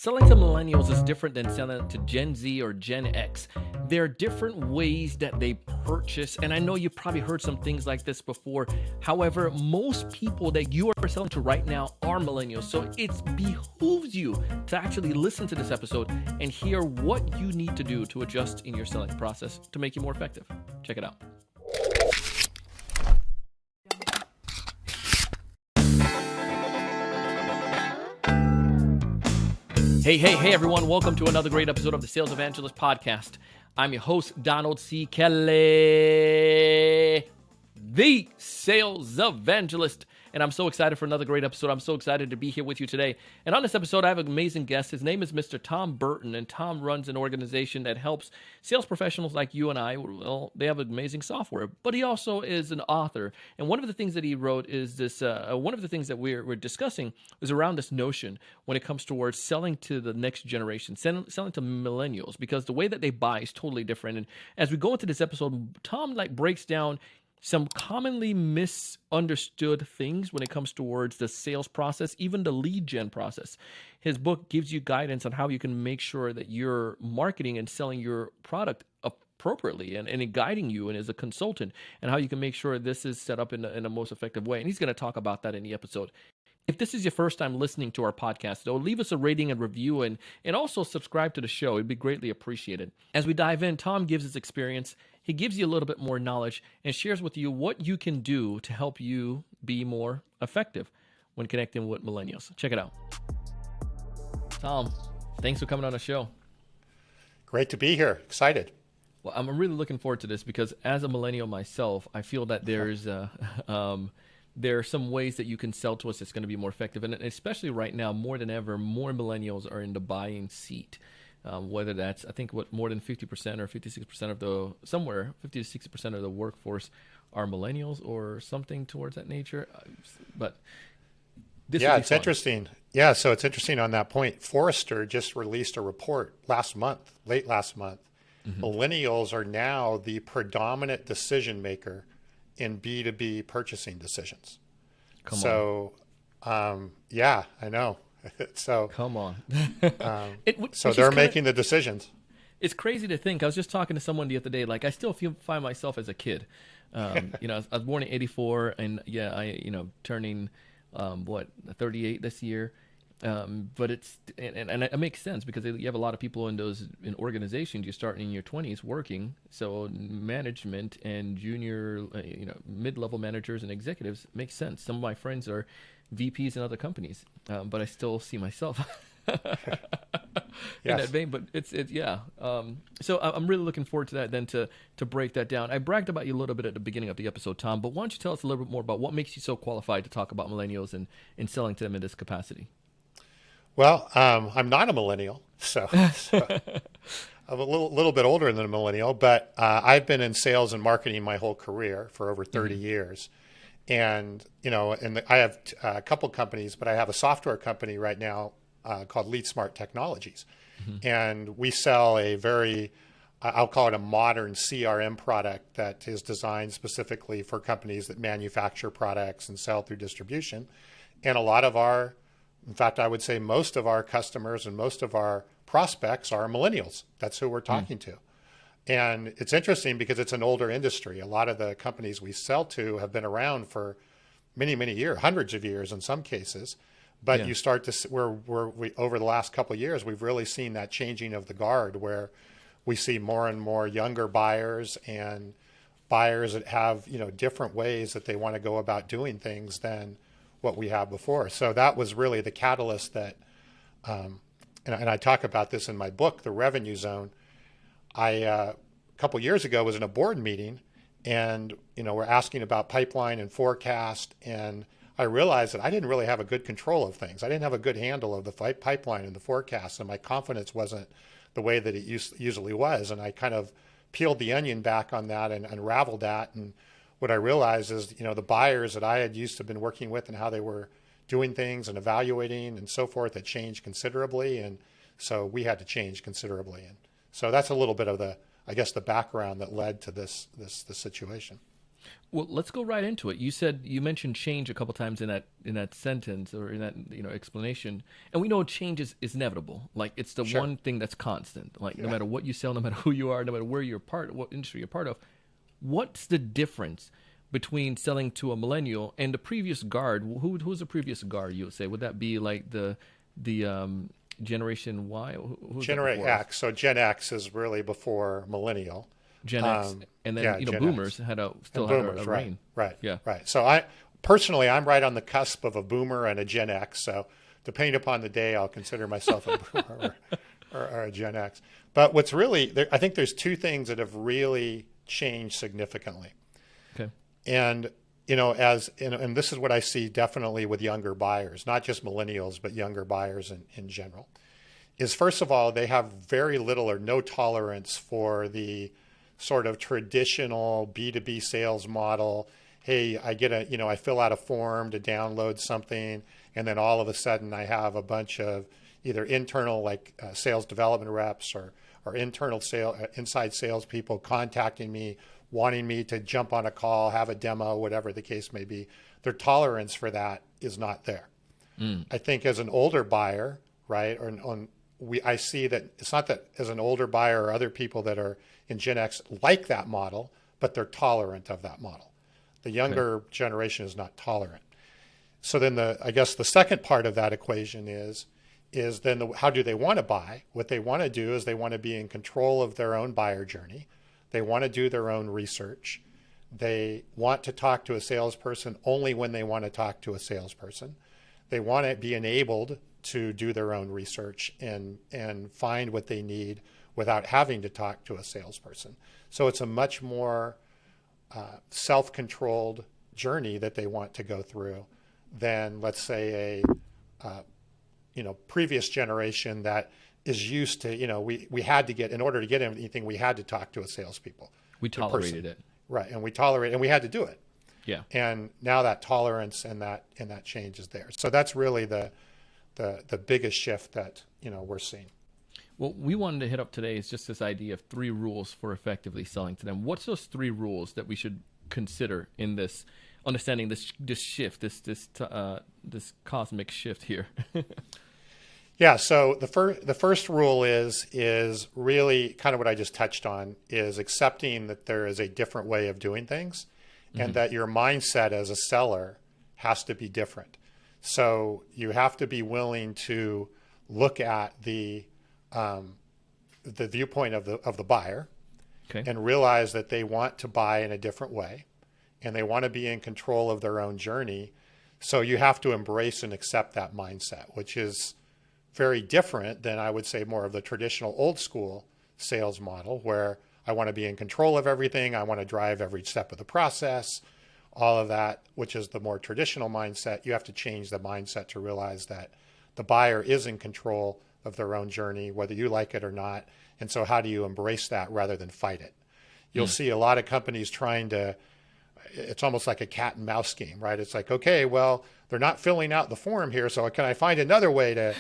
Selling to millennials is different than selling to Gen Z or Gen X. There are different ways that they purchase, and I know you've probably heard some things like this before. However, most people that you are selling to right now are millennials, so it behooves you to actually listen to this episode and hear what you need to do to adjust in your selling process to make you more effective. Check it out. Hey, everyone. Welcome to another great episode of the Sales Evangelist Podcast. I'm your host, Donald C. Kelly, the Sales Evangelist. And I'm so excited for another great episode. I'm so excited to be here with you today. And on this episode, I have an amazing guest. His name is Mr. Tom Burton, and Tom runs an organization that helps sales professionals like you and I. Well, they have amazing software, but he also is an author. And one of the things that he wrote is this, one of the things that we're discussing is around this notion when it comes towards selling to the next generation, selling to millennials, because the way that they buy is totally different. And as we go into this episode, Tom breaks down some commonly misunderstood things when it comes towards the sales process, even the lead gen process. His book gives you guidance on how you can make sure that you're marketing and selling your product appropriately and guiding you and as a consultant, and how you can make sure this is set up in the most effective way. And he's going to talk about that in the episode. If this is your first time listening to our podcast, though, leave us a rating and review and also subscribe to the show. It'd be greatly appreciated. As we dive in, Tom gives his experience. He gives you a little bit more knowledge and shares with you what you can do to help you be more effective when connecting with millennials. Check it out. Tom, thanks for coming on the show. Great to be here. Excited. Well, I'm really looking forward to this because as a millennial myself, I feel that there's there are some ways that you can sell to us that's going to be more effective. And especially right now, more than ever, more millennials are in the buying seat. Whether that's, I think, more than 50% or 56% of 50 to 60% of the workforce are millennials or something towards that nature. But this it's interesting. Yeah, so it's interesting on that point. Forrester just released a report late last month. Mm-hmm. Millennials are now the predominant decision maker in B2B purchasing decisions. Come on. Yeah, I know. So come on. So they're making the decisions. It's crazy to think. I was just talking to someone the other day. I still find myself as a kid. I was born in '84, and turning 38 this year. But it makes sense because you have a lot of people in organizations. You start in your 20s working, so management and junior, mid-level managers and executives makes sense. Some of my friends are VPs in other companies, but I still see myself in that vein. But so I'm really looking forward to that. Then to break that down. I bragged about you a little bit at the beginning of the episode, Tom. But why don't you tell us a little bit more about what makes you so qualified to talk about millennials and selling to them in this capacity? Well, I'm not a millennial, so I'm a little bit older than a millennial, but I've been in sales and marketing my whole career for over 30 years. And, I have a couple companies, but I have a software company right now called Lead Smart Technologies. Mm-hmm. And we sell I'll call it a modern CRM product that is designed specifically for companies that manufacture products and sell through distribution. And in fact, I would say most of our customers and most of our prospects are millennials. That's who we're talking to. And it's interesting because it's an older industry. A lot of the companies we sell to have been around for many, many years, hundreds of years in some cases. But you start to over the last couple of years, we've really seen that changing of the guard where we see more and more younger buyers and buyers that have, different ways that they want to go about doing things than what we have before. So that was really the catalyst that, and I talk about this in my book, The Revenue Zone. A couple years ago was in a board meeting and, we're asking about pipeline and forecast. And I realized that I didn't really have a good control of things. I didn't have a good handle of the pipeline and the forecast, and my confidence wasn't the way that it usually was. And I kind of peeled the onion back on that and unraveled that. And what I realized is, the buyers that I had used to been working with and how they were doing things and evaluating and so forth had changed considerably. And so we had to change considerably. And so that's a little bit of the background that led to this situation. Well, let's go right into it. You mentioned change a couple times in that sentence or in that explanation, and we know change is inevitable. Like it's the Sure. one thing that's constant. Like no Yeah. matter what you sell, no matter who you are, no matter where you're part, what industry you're part of, what's the difference between selling to a millennial and the previous guard? Who's the previous guard? You would say would that be like the Generation Y? Who's that Generate before us? X. So Gen X is really before millennial. Gen X, and then Yeah, Gen boomers X. had still And had boomers, a right, reign. right, Yeah. right. So I personally, I'm right on the cusp of a boomer and a Gen X. So depending upon the day, I'll consider myself a boomer or a Gen X. But what's really, I think there's two things that have really changed significantly. Okay. And, and this is what I see definitely with younger buyers, not just millennials, but younger buyers in general, is first of all, they have very little or no tolerance for the sort of traditional B2B sales model. Hey, I fill out a form to download something, and then all of a sudden I have a bunch of either internal sales development reps or inside salespeople contacting me, wanting me to jump on a call, have a demo, whatever the case may be. Their tolerance for that is not there. I think as an older buyer, right, I see that it's not that as an older buyer or other people that are in Gen X like that model, but they're tolerant of that model. The younger generation is not tolerant. So then I guess the second part of that equation is then how do they want to buy? What they want to do is they want to be in control of their own buyer journey. They want to do their own research. They want to talk to a salesperson only when they want to talk to a salesperson. They want to be enabled to do their own research and find what they need without having to talk to a salesperson. So it's a much more self-controlled journey that they want to go through than, let's say, a previous generation that is used to, we had to get, in order to get anything, we had to talk to a salespeople. We tolerated it. Right, and we had to do it. Yeah. And now that tolerance and that change is there. So that's really the biggest shift that we're seeing. What we wanted to hit up today is just this idea of 3 rules for effectively selling to them. What's those 3 rules that we should consider in this understanding this shift, this cosmic shift here? Yeah. So the first rule is really kind of what I just touched on, is accepting that there is a different way of doing things, and that your mindset as a seller has to be different. So you have to be willing to look at the viewpoint of the buyer, and realize that they want to buy in a different way, and they want to be in control of their own journey. So you have to embrace and accept that mindset, which is very different than, I would say, more of the traditional old school sales model, where I want to be in control of everything. I want to drive every step of the process, all of that, which is the more traditional mindset. You have to change the mindset to realize that the buyer is in control of their own journey, whether you like it or not. And so how do you embrace that rather than fight it? You'll see a lot of companies trying to, it's almost like a cat and mouse game, right? It's like, okay, well, they're not filling out the form here, so can I find another way to,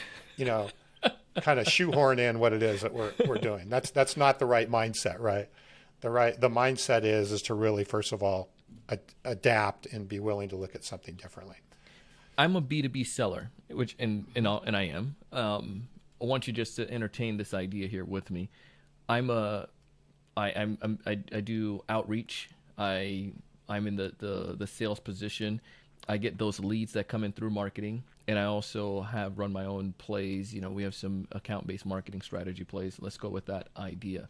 kind of shoehorn in what it is that we're doing? That's not the right mindset, right? The mindset is to really, first of all, adapt and be willing to look at something differently. I'm a B2B seller, and I am. I want you just to entertain this idea here with me. I do outreach. I'm in the sales position. I get those leads that come in through marketing, and I also have run my own plays. We have some account-based marketing strategy plays. Let's go with that idea.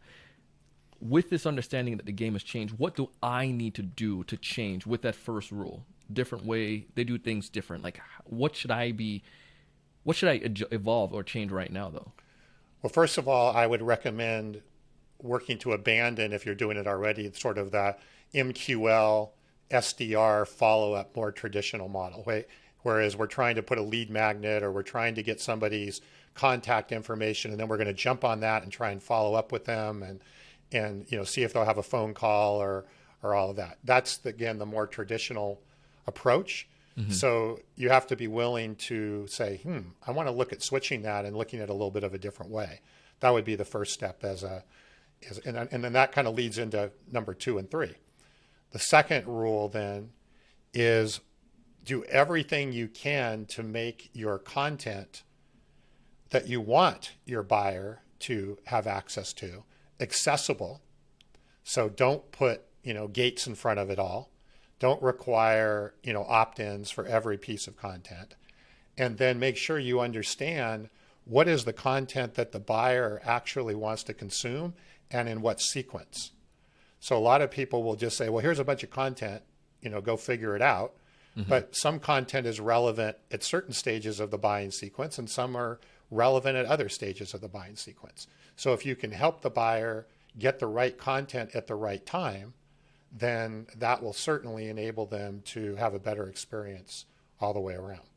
With this understanding that the game has changed, what do I need to do to change with that first rule? Different way, they do things different. Like, what should I evolve or change right now, though? Well, first of all, I would recommend working to abandon, if you're doing it already, sort of the MQL, SDR follow-up, more traditional model. Whereas we're trying to put a lead magnet, or we're trying to get somebody's contact information, and then we're going to jump on that and try and follow up with them and see if they'll have a phone call or all of that. That's, again, the more traditional approach. So you have to be willing to say, I want to look at switching that and looking at it a little bit of a different way. That would be the first step and then that kind of leads into number 2 and 3. The second rule then is do everything you can to make your content that you want your buyer to have access to accessible. So don't put, gates in front of it all. Don't require, opt-ins for every piece of content. And then make sure you understand what is the content that the buyer actually wants to consume and in what sequence. So a lot of people will just say, well, here's a bunch of content, go figure it out. Mm-hmm. But some content is relevant at certain stages of the buying sequence, and some are relevant at other stages of the buying sequence. So if you can help the buyer get the right content at the right time, then that will certainly enable them to have a better experience all the way around.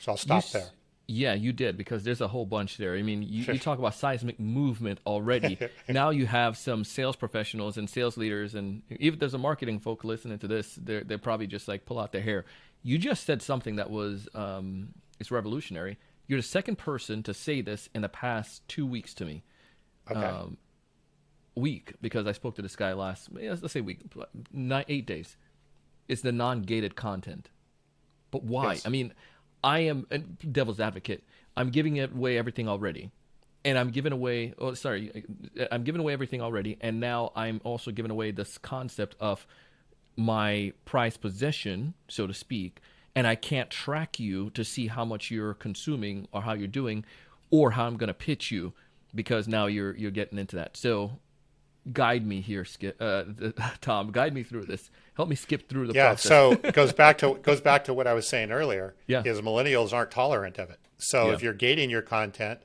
So I'll stop there. Yeah, you did, because there's a whole bunch there. I mean, you talk about seismic movement already. Now you have some sales professionals and sales leaders, and even if there's a marketing folk listening to this, they're probably just like pull out their hair. You just said something that was it's revolutionary. You're the second person to say this in the past 2 weeks to me. Okay. Week, because I spoke to this guy let's say week, 8 days. It's the non-gated content. But why? Yes. I mean, I am a devil's advocate. I'm giving away everything already. And I'm giving away everything already. And now I'm also giving away this concept of my prized possession, so to speak. And I can't track you to see how much you're consuming or how you're doing or how I'm going to pitch you, because now you're getting into that. So guide me here, Tom. Guide me through this. Help me skip through the process. So it goes back to what I was saying earlier. Yeah. Is millennials aren't tolerant of it. So if you're gating your content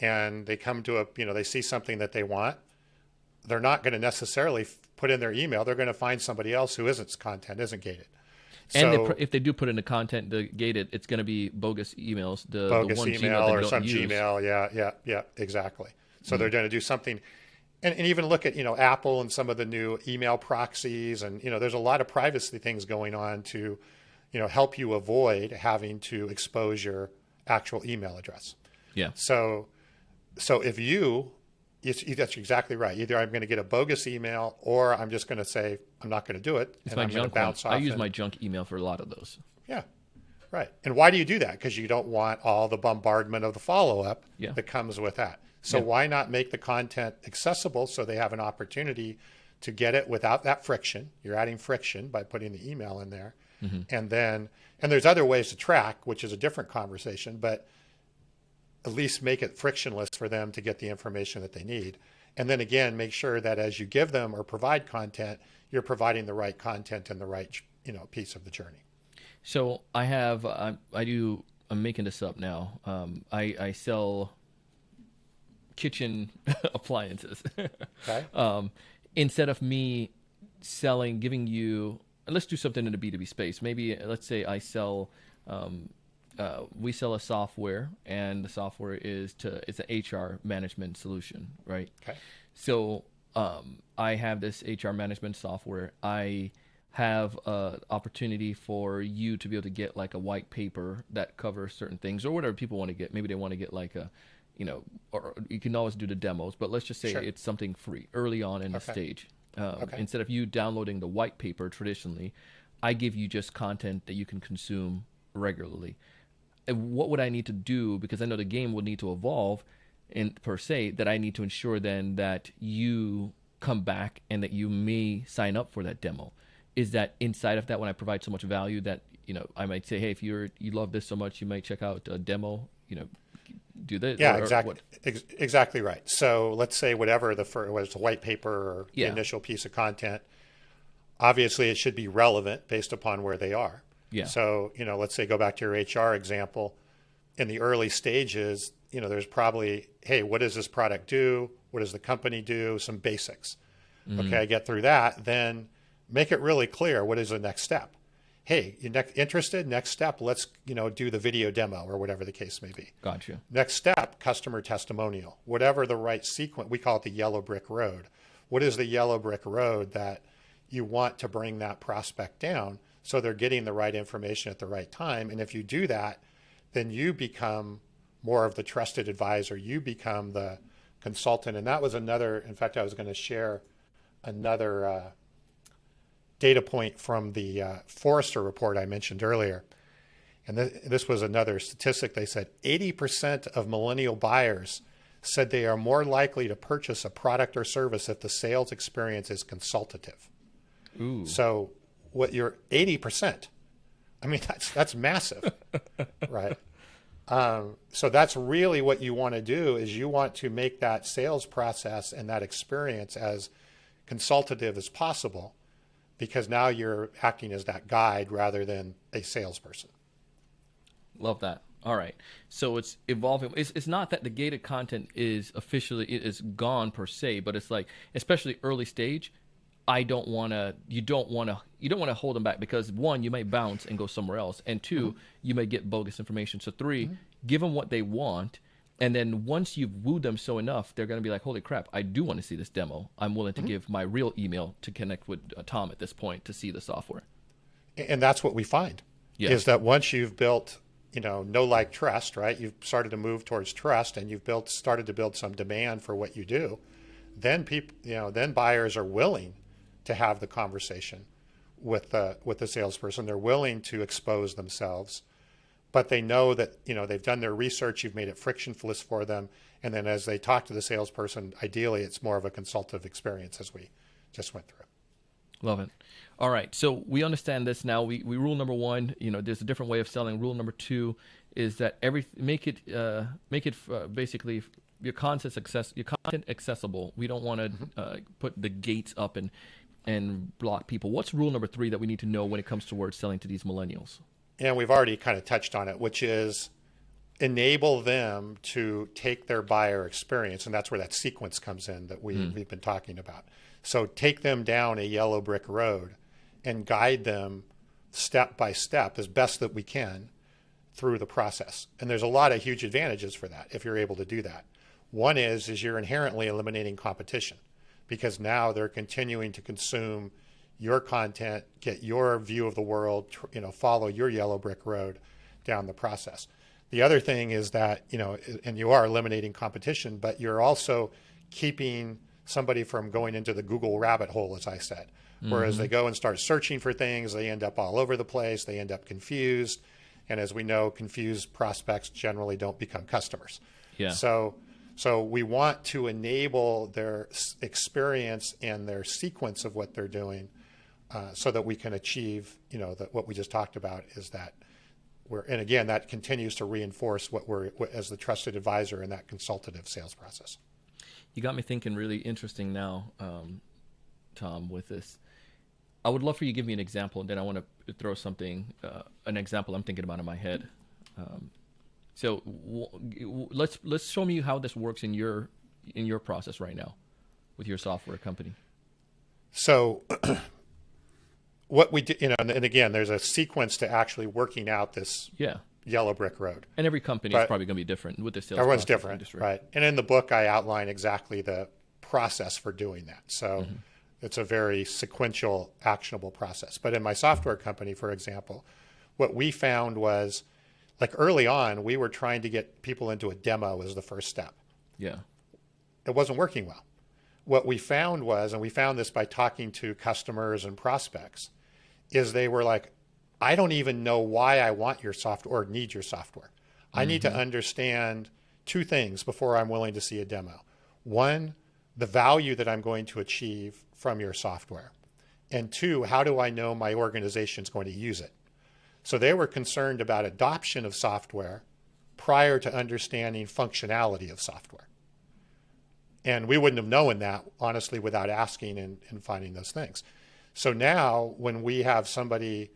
and they come to they see something that they want, they're not going to necessarily put in their email. They're going to find somebody else who isn't gated. And if they do put in the content gated, it's going to be bogus emails. The one email Gmail or some use. Gmail. Yeah, exactly. So they're going to do something. And even look at, Apple and some of the new email proxies. And, there's a lot of privacy things going on to, help you avoid having to expose your actual email address. Yeah. So if that's exactly right. Either I'm going to get a bogus email or I'm just going to say, I'm not going to do it. It's my junk one. I use my junk email for a lot of those. Yeah. Right. And why do you do that? Because you don't want all the bombardment of the follow-up that comes with that. So why not make the content accessible so they have an opportunity to get it without that friction? You're adding friction by putting the email in there. Mm-hmm. And there's other ways to track, which is a different conversation, but at least make it frictionless for them to get the information that they need. And then again, make sure that as you give them or provide content, you're providing the right content and the right, piece of the journey. So I'm making this up now. I sell kitchen appliances. Okay. Instead of me giving you, let's do something in the B2B space. Maybe let's say I sell, we sell a software, and the software it's an HR management solution, right? Okay. So I have this HR management software. I have an opportunity for you to be able to get like a white paper that covers certain things or whatever people want to get. Maybe they want to get like a, or you can always do the demos, but let's just say it's something free early on in the stage. Instead of you downloading the white paper traditionally, I give you just content that you can consume regularly. And what would I need to do? Because I know the game will need to evolve per se, that I need to ensure then that you come back and that you may sign up for that demo. Is that inside of that, when I provide so much value that, I might say, hey, if you love this so much, you might check out a demo, do this. Yeah, exactly. Exactly right. So let's say whether it's a white paper or the initial piece of content, obviously it should be relevant based upon where they are. Yeah. So, let's say go back to your HR example. In the early stages, there's probably, hey, what does this product do? What does the company do? Some basics. Mm-hmm. Okay, get through that. Then make it really clear, what is the next step? Hey, you interested? Next step, let's do the video demo or whatever the case may be. Gotcha. Next step, customer testimonial. Whatever the right sequence, we call it the yellow brick road. What is the yellow brick road that you want to bring that prospect down so they're getting the right information at the right time? And if you do that, then you become more of the trusted advisor. You become the consultant. And that was in fact, I was going to share another data point from the Forrester report I mentioned earlier. And this was another statistic. They said 80% of millennial buyers said they are more likely to purchase a product or service if the sales experience is consultative. Ooh. So what you're 80%, I mean, that's massive, right? So that's really what you want to do is you want to make that sales process and that experience as consultative as possible, because now you're acting as that guide rather than a salesperson. Love that. All right. So it's evolving. It's not that the gated content is gone per se, but it's like, especially early stage, you don't want to hold them back, because one, you may bounce and go somewhere else. And two, you may get bogus information. So three, give them what they want. And then once you've wooed them so enough, they're going to be like, holy crap, I do want to see this demo. I'm willing to give my real email to connect with Tom at this point to see the software. And that's what we find is that once you've built, know, like, trust, right? You've started to move towards trust, and you've started to build some demand for what you do. Then then buyers are willing to have the conversation with the salesperson. They're willing to expose themselves, but they know that, they've done their research. You've made it frictionless for them. And then as they talk to the salesperson, ideally it's more of a consultative experience, as we just went through. Love it. All right. So we understand this now. We rule number one, there's a different way of selling. Rule number two is that make it basically your content accessible. We don't want to put the gates up and block people. What's rule number three that we need to know when it comes towards selling to these millennials? And we've already kind of touched on it, which is enable them to take their buyer experience. And that's where that sequence comes in that we've been talking about. So take them down a yellow brick road and guide them step by step as best that we can through the process. And there's a lot of huge advantages for that if you're able to do that. One is you're inherently eliminating competition, because now they're continuing to consume your content, get your view of the world, follow your yellow brick road down the process. The other thing is that, and you are eliminating competition, but you're also keeping somebody from going into the Google rabbit hole, as I said. Whereas they go and start searching for things, they end up all over the place, they end up confused. And as we know, confused prospects generally don't become customers. Yeah. So we want to enable their experience and their sequence of what they're doing so that we can achieve, that what we just talked about is that and again, that continues to reinforce what we're as the trusted advisor in that consultative sales process. You got me thinking really interesting now, Tom, with this. I would love for you to give me an example, and then I want to throw an example I'm thinking about in my head. So let's show me how this works in your process right now with your software company. So what we do, and again, there's a sequence to actually working out this yellow brick road. And every company is probably going to be different with the sales. Everyone's different, right? And in the book, I outline exactly the process for doing that. So it's a very sequential, actionable process. But in my software company, for example, what we found was, like, early on, we were trying to get people into a demo as the first step. Yeah. It wasn't working well. What we found was, and we found this by talking to customers and prospects, is they were like, I don't even know why I want your software or need your software. I need to understand two things before I'm willing to see a demo. One, the value that I'm going to achieve from your software. And two, how do I know my organization is going to use it? So they were concerned about adoption of software prior to understanding functionality of software. And we wouldn't have known that, honestly, without asking and finding those things. So now when we have somebody,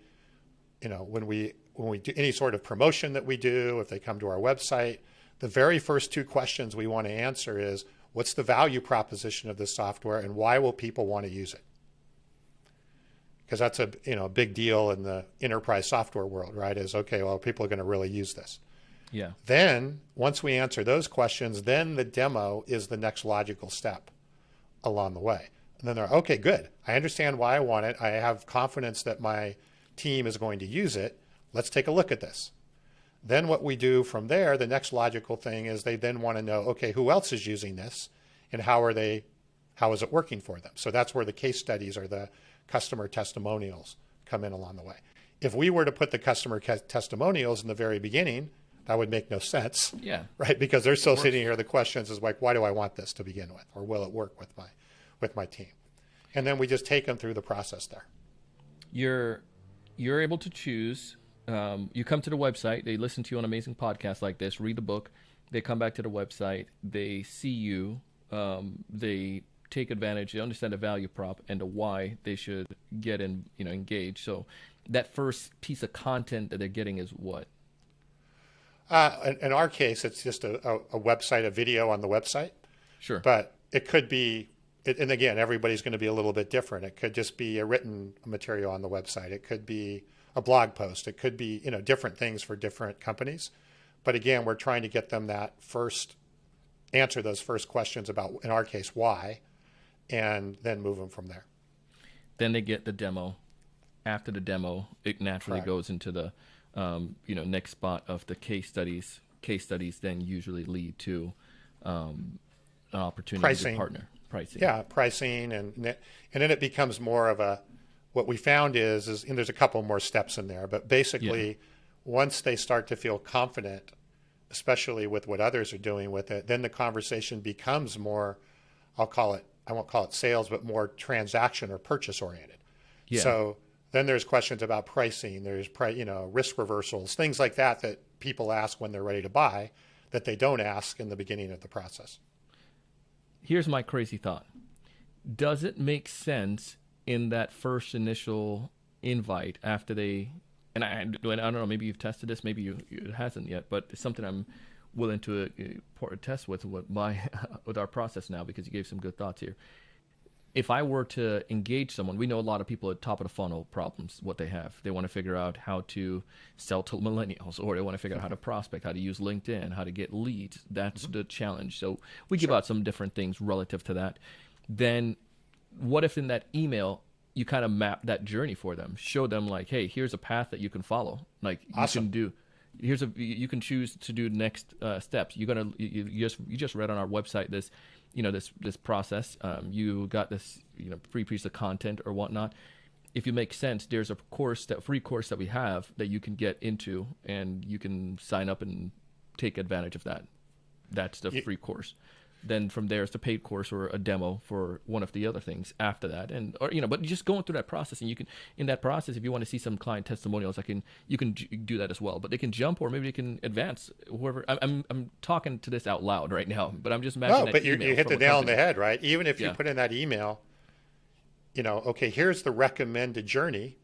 when we do any sort of promotion that we do, if they come to our website, the very first two questions we want to answer is, what's the value proposition of this software and why will people want to use it? Because that's a big deal in the enterprise software world, right? Is, okay, well, people are going to really use this. Yeah. Then once we answer those questions, then the demo is the next logical step along the way. And then they're, okay, good. I understand why I want it. I have confidence that my team is going to use it. Let's take a look at this. Then what we do from there, the next logical thing is they then want to know, okay, who else is using this and how is it working for them? So that's where the case studies or the customer testimonials come in along the way. If we were to put the customer testimonials in the very beginning, that would make no sense. Yeah. Right? Because they're still sitting here. The questions is like, why do I want this to begin with? Or will it work with my team? And then we just take them through the process there. You're able to choose. You come to the website. They listen to you on amazing podcasts like this. Read the book. They come back to the website. They see you. They take advantage. They understand the value prop and the why they should get engaged. So that first piece of content that they're getting is what? In our case, it's just a website, a video on the website. Sure. But it could be, and again, everybody's going to be a little bit different. It could just be a written material on the website. It could be a blog post. It could be, different things for different companies. But again, we're trying to get them answer those first questions about, in our case, why, and then move them from there. Then they get the demo. After the demo, it naturally Correct. goes into the next spot of the case studies. Case studies then usually lead to an opportunity to partner. Pricing. Yeah, pricing, and then it becomes more of what we found is and there's a couple more steps in there, but basically once they start to feel confident, especially with what others are doing with it, then the conversation becomes more, I won't call it sales, but more transaction or purchase oriented. Yeah. So then there's questions about pricing, there's risk reversals, things like that people ask when they're ready to buy that they don't ask in the beginning of the process. Here's my crazy thought. Does it make sense in that first initial invite after they, and I don't know, maybe you've tested this, maybe it hasn't yet, but it's something I'm willing to test with our process now, because you gave some good thoughts here. If I were to engage someone, we know a lot of people at top of the funnel problems, what they have. They want to figure out how to sell to millennials, or they want to figure out how to prospect, how to use LinkedIn, how to get leads. That's the challenge. So we give out some different things relative to that. Then what if in that email, you kind of map that journey for them, show them like, hey, here's a path that you can follow. Like awesome. You can choose to do next steps. You just read on our website this process. You got this free piece of content or whatnot. If you make sense, there's a free course that we have that you can get into, and you can sign up and take advantage of that. That's the free course. Then from there, it's a paid course or a demo for one of the other things after that, but just going through that process, and you can, in that process, if you want to see some client testimonials, you can do that as well. But they can jump, or maybe they can advance. Whoever I'm talking to this out loud right now, but I'm just imagining. No, but you hit the nail on the head, right? Even if you put in that email, okay, here's the recommended journey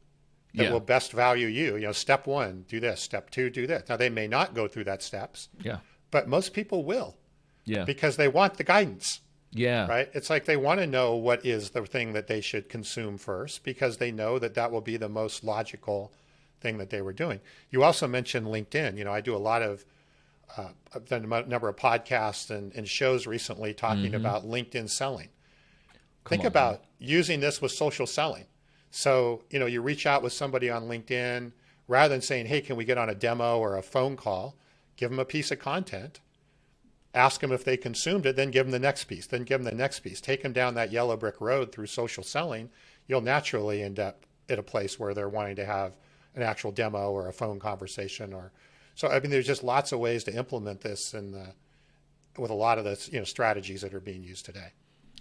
that will best value you. Step 1, do this. Step 2, do this. Now they may not go through that steps. Yeah. But most people will. Yeah. Because they want the guidance. Yeah. Right? It's like they want to know what is the thing that they should consume first, because they know that will be the most logical thing that they were doing. You also mentioned LinkedIn. I do a lot of, I've done a number of podcasts and shows recently talking about LinkedIn selling. Think about using this with social selling. So, you reach out with somebody on LinkedIn, rather than saying, hey, can we get on a demo or a phone call? Give them a piece of content. Ask them if they consumed it, then give them the next piece, then give them the next piece. Take them down that yellow brick road through social selling. You'll naturally end up at a place where they're wanting to have an actual demo or a phone conversation. There's just lots of ways to implement this with a lot of the strategies that are being used today.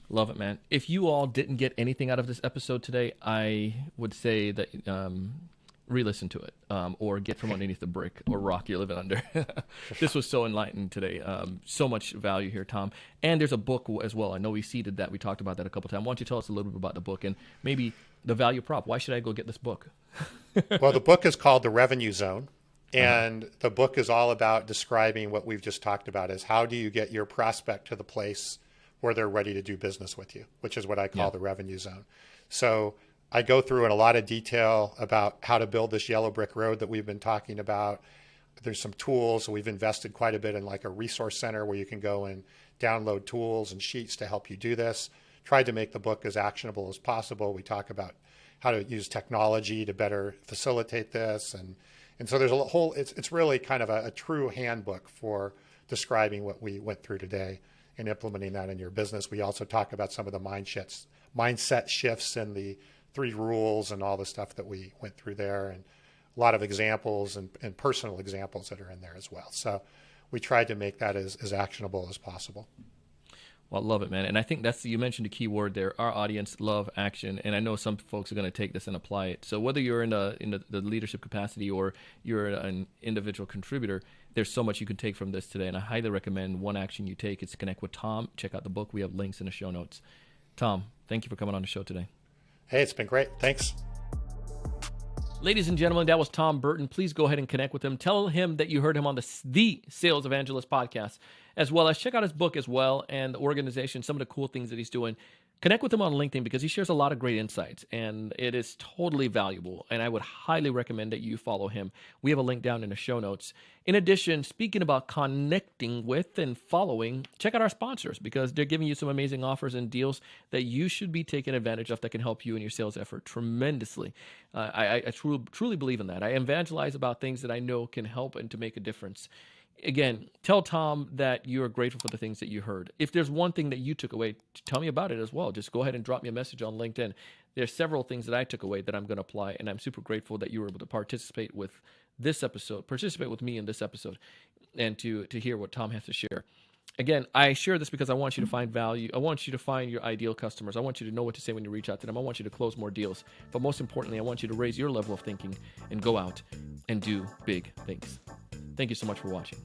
Love it, man. If you all didn't get anything out of this episode today, I would say that re-listen to it, or get from underneath the brick or rock you're living under. This was so enlightening today. So much value here, Tom. And there's a book as well. I know we seeded that. We talked about that a couple times. Why don't you tell us a little bit about the book and maybe the value prop? Why should I go get this book? Well, the book is called The Revenue Zone. And the book is all about describing what we've just talked about, is how do you get your prospect to the place where they're ready to do business with you, which is what I call the revenue zone. So I go through in a lot of detail about how to build this yellow brick road that we've been talking about. There's some tools. We've invested quite a bit in like a resource center where you can go and download tools and sheets to help you do this. Tried to make the book as actionable as possible. We talk about how to use technology to better facilitate this. And so there's a whole, it's really kind of a true handbook for describing what we went through today and implementing that in your business. We also talk about some of the mindset shifts and the 3 rules and all the stuff that we went through there, and a lot of examples and personal examples that are in there as well. So we tried to make that as actionable as possible. Well, I love it, man. And I think you mentioned a key word there. Our audience love action. And I know some folks are going to take this and apply it. So whether you're in the leadership capacity or you're an individual contributor, there's so much you can take from this today. And I highly recommend one action you take is to connect with Tom. Check out the book. We have links in the show notes. Tom, thank you for coming on the show today. Hey, it's been great. Thanks. Ladies and gentlemen, that was Tom Burton. Please go ahead and connect with him. Tell him that you heard him on the Sales Evangelist podcast, as well as check out his book as well and the organization, some of the cool things that he's doing. Connect with him on LinkedIn because he shares a lot of great insights, and it is totally valuable, and I would highly recommend that you follow him. We have a link down in the show notes. In addition, speaking about connecting with and following, check out our sponsors because they're giving you some amazing offers and deals that you should be taking advantage of that can help you in your sales effort tremendously. I truly believe in that. I evangelize about things that I know can help and to make a difference. Again, tell Tom that you are grateful for the things that you heard. If there's one thing that you took away, tell me about it as well. Just go ahead and drop me a message on LinkedIn. There's several things that I took away that I'm going to apply, and I'm super grateful that you were able to participate with me in this episode, and to hear what Tom has to share. Again, I share this because I want you to find value. I want you to find your ideal customers. I want you to know what to say when you reach out to them. I want you to close more deals. But most importantly, I want you to raise your level of thinking and go out and do big things. Thank you so much for watching.